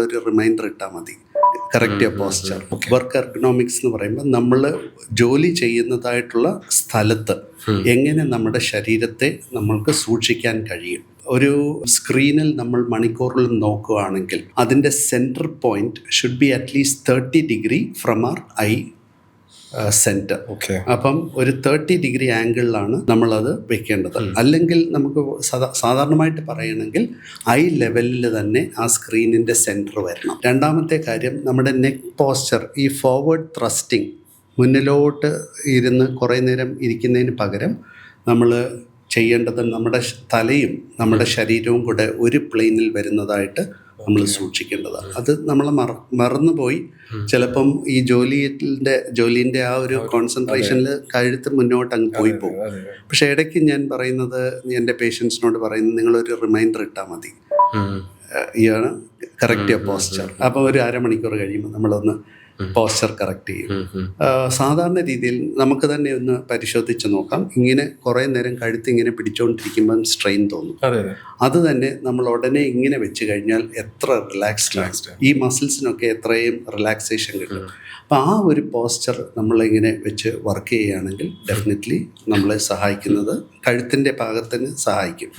നിങ്ങളൊരു റിമൈൻഡർ ഇട്ടാൽ മതി. Correct your posture. Work ergonomics എന്ന് പറയുമ്പോൾ നമ്മൾ ജോലി ചെയ്യുന്നതായിട്ടുള്ള സ്ഥലത്ത് എങ്ങനെ നമ്മുടെ ശരീരത്തെ നമ്മൾക്ക് സൂക്ഷിക്കാൻ കഴിയും. ഒരു സ്ക്രീനിൽ നമ്മൾ മണിക്കൂറിൽ നോക്കുകയാണെങ്കിൽ അതിൻ്റെ centre point should be at least 30 degree from our eye centre. അപ്പം ഒരു 30 ഡിഗ്രി ആംഗിളിലാണ് നമ്മളത് വെക്കേണ്ടത്. അല്ലെങ്കിൽ നമുക്ക് സാധാരണമായിട്ട് പറയണമെങ്കിൽ ഐ ലെവലിൽ തന്നെ ആ സ്ക്രീനിൻ്റെ സെൻറ്റർ വരണം. രണ്ടാമത്തെ കാര്യം, നമ്മുടെ നെക്ക് പോസ്ചർ, ഈ ഫോർവേഡ് ത്രസ്റ്റിംഗ്, മുന്നിലോട്ട് ഇരുന്ന് കുറേ നേരം ഇരിക്കുന്നതിന് പകരം നമ്മൾ ചെയ്യേണ്ടത് നമ്മുടെ തലയും നമ്മുടെ ശരീരവും കൂടെ ഒരു പ്ലെയിനിൽ വരുന്നതായിട്ട് നമ്മൾ സൂക്ഷിക്കേണ്ടതാണ്. അത് നമ്മൾ മറന്നുപോയി ചിലപ്പം ഈ ജോലിൻ്റെ ആ ഒരു കോൺസെൻട്രേഷനിൽ കഴുത്ത് മുന്നോട്ട് അങ്ങ് പോയി പോകും. പക്ഷെ ഇടയ്ക്ക് ഞാൻ പറയുന്നത്, എൻ്റെ പേഷ്യൻസിനോട് പറയുന്നത്, നിങ്ങളൊരു റിമൈൻഡർ ഇട്ടാൽ മതി. ഇയാണ് കറക്റ്റ് യുവർ പോസ്ചർ. അപ്പോൾ ഒരു അരമണിക്കൂർ കഴിയുമ്പോൾ നമ്മളൊന്ന് പോസ്ചർ കറക്റ്റ് ചെയ്യും. സാധാരണ രീതിയിൽ നമുക്ക് തന്നെ ഒന്ന് പരിശോധിച്ച് നോക്കാം. ഇങ്ങനെ കുറേ നേരം കഴുത്ത് ഇങ്ങനെ പിടിച്ചുകൊണ്ടിരിക്കുമ്പം സ്ട്രെയിൻ തോന്നും. അത് തന്നെ നമ്മൾ ഉടനെ ഇങ്ങനെ വെച്ച് കഴിഞ്ഞാൽ എത്ര റിലാക്സ്ഡ്, ഈ മസിൽസിനൊക്കെ എത്രയും റിലാക്സേഷൻ കിട്ടും. അപ്പം ആ ഒരു പോസ്ചർ നമ്മളിങ്ങനെ വെച്ച് വർക്ക് ചെയ്യുകയാണെങ്കിൽ ഡെഫിനറ്റ്ലി നമ്മളെ സഹായിക്കുന്നത് കഴുത്തിൻ്റെ ഭാഗത്തിന് സഹായിക്കും.